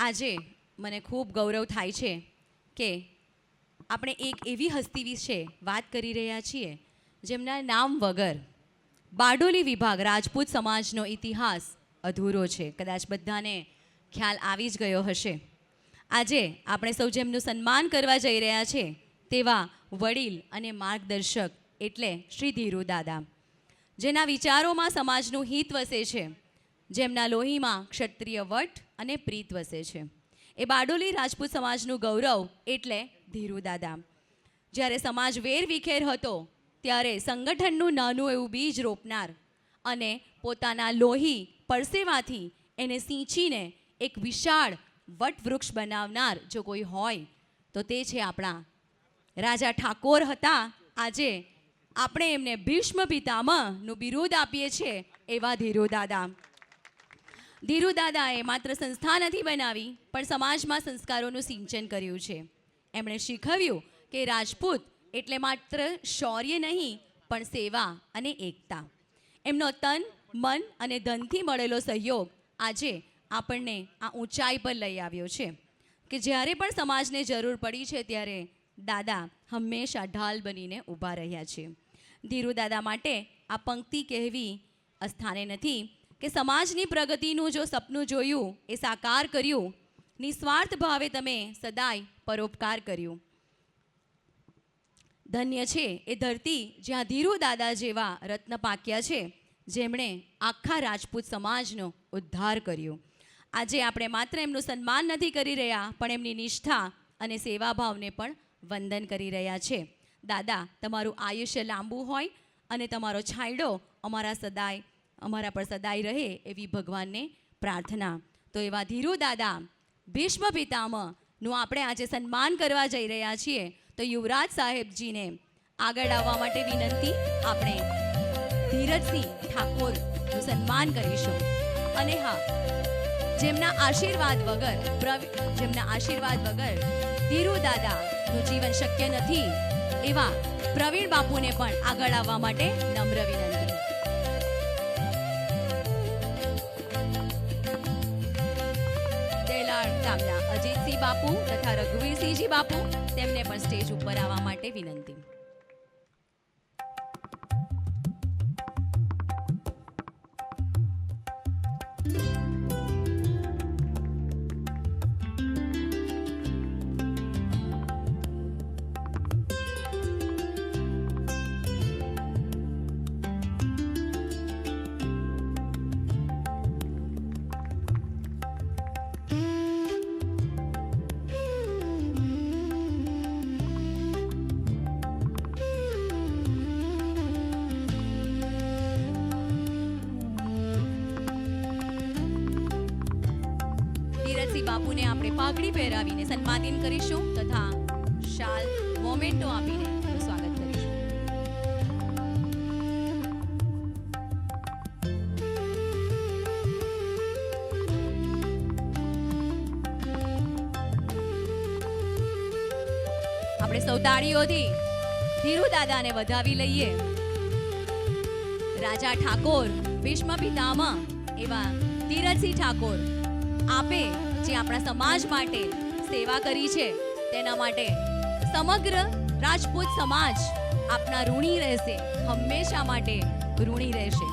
આજે મને ખૂબ ગૌરવ થાય છે કે આપણે એક એવી હસ્તી વિશે વાત કરી રહ્યા છીએ જેમના નામ વગર બારડોલી વિભાગ રાજપૂત સમાજનો ઇતિહાસ અધૂરો છે. કદાચ બધાને ખ્યાલ આવી જ ગયો હશે. આજે આપણે સૌ જેમનું સન્માન કરવા જઈ રહ્યા છે તેવા વડીલ અને માર્ગદર્શક એટલે શ્રી ધીરુ દાદા, જેના વિચારોમાં સમાજનું હિત વસે છે, જેમના લોહીમાં ક્ષત્રિય વટ અને પ્રીત વસે છે. એ બારડોલી રાજપૂત સમાજનું ગૌરવ એટલે ધીરુ દાદા. જ્યારે સમાજ વેર વિખેર હતો ત્યારે સંગઠનનું નાનું એવું બીજ રોપનાર અને પોતાના લોહી પરસેવાથી એને સિંચીને એક વિશાળ વટવૃક્ષ બનાવનાર જો કોઈ હોય તો તે છે આપણા રાજા ઠાકોર હતા. આજે આપણે એમને ભીષ્મ પિતામહનું બિરુદ આપીએ છીએ એવા ધીરુ દાદા. ધીરુ દાદાએ માત્ર સંસ્થા નથી બનાવી પણ સમાજમાં સંસ્કારોનું સિંચન કર્યું છે. એમણે શીખવ્યું કે રાજપૂત એટલે માત્ર શૌર્ય નહીં પણ સેવા અને એકતા. એમનો તન, મન અને ધનથી મળેલો સહયોગ આજે આપણને આ ઊંચાઈ પર લઈ આવ્યો છે કે જ્યારે પણ સમાજને જરૂર પડી છે ત્યારે દાદા હંમેશા ઢાલ બનીને ઊભા રહ્યા છે. ધીરુ દાદા માટે આ પંક્તિ કહેવી અસ્થાને નથી કે સમાજની પ્રગતિનું જો સપનું જોયું એ સાકાર કર્યું, નિસ્વાર્થ ભાવે તમે સદાય પરોપકાર કર્યું. ધન્ય છે એ ધરતી જ્યાં ધીરુ દાદા જેવા રત્ન પાક્યા છે, જેમણે આખા રાજપૂત સમાજનો ઉદ્ધાર કર્યો. આજે આપણે માત્ર એમનું સન્માન નથી કરી રહ્યા પણ એમની નિષ્ઠા અને સેવાભાવને પણ વંદન કરી રહ્યા છે. દાદા, તમારું આયુષ્ય લાંબુ હોય અને તમારો છાંયડો અમારા પર સદાય રહે એવી ભગવાનને પ્રાર્થના. તો એવા ધીરુ દાદા ભીષ્મ પિતામહનું આપણે આજે સન્માન કરવા જઈ રહ્યા છીએ. તો યુવરાજ સાહેબજીને આગળ આવવા માટે વિનંતી. આપણે ધીરજસિંહ ઠાકોરનું સન્માન કરીશું. અને હા, જેમના આશીર્વાદ વગર ધીરુ દાદાનું જીવન શક્ય નથી એવા પ્રવીણ બાપુને પણ આગળ આવવા માટે નમ્ર વિનંતી. દેલાડ ગામના અજીતસિંહ બાપુ તથા રઘુવીરસિંહજી બાપુ, તેમને પણ સ્ટેજ ઉપર આવવા માટે વિનંતી. બાપુને આપણે પાઘડી પહેરાવીને સન્માનિત કરીશું તથા શાલ મોમેન્ટો આપીને સ્વાગત કરીશું. આપણે સૌ તાળીઓથી ધીરુ દાદાને વધાવી લઈએ. રાજા ઠાકોર, ભીષ્મ પિતામહ એવા ધીરજસિંહ ઠાકોર, આપે જે આપણા સમાજ માટે સેવા કરી છે તેના માટે સમગ્ર રાજપૂત સમાજ આપના ઋણી રહેશે, હંમેશા માટે ઋણી રહેશે.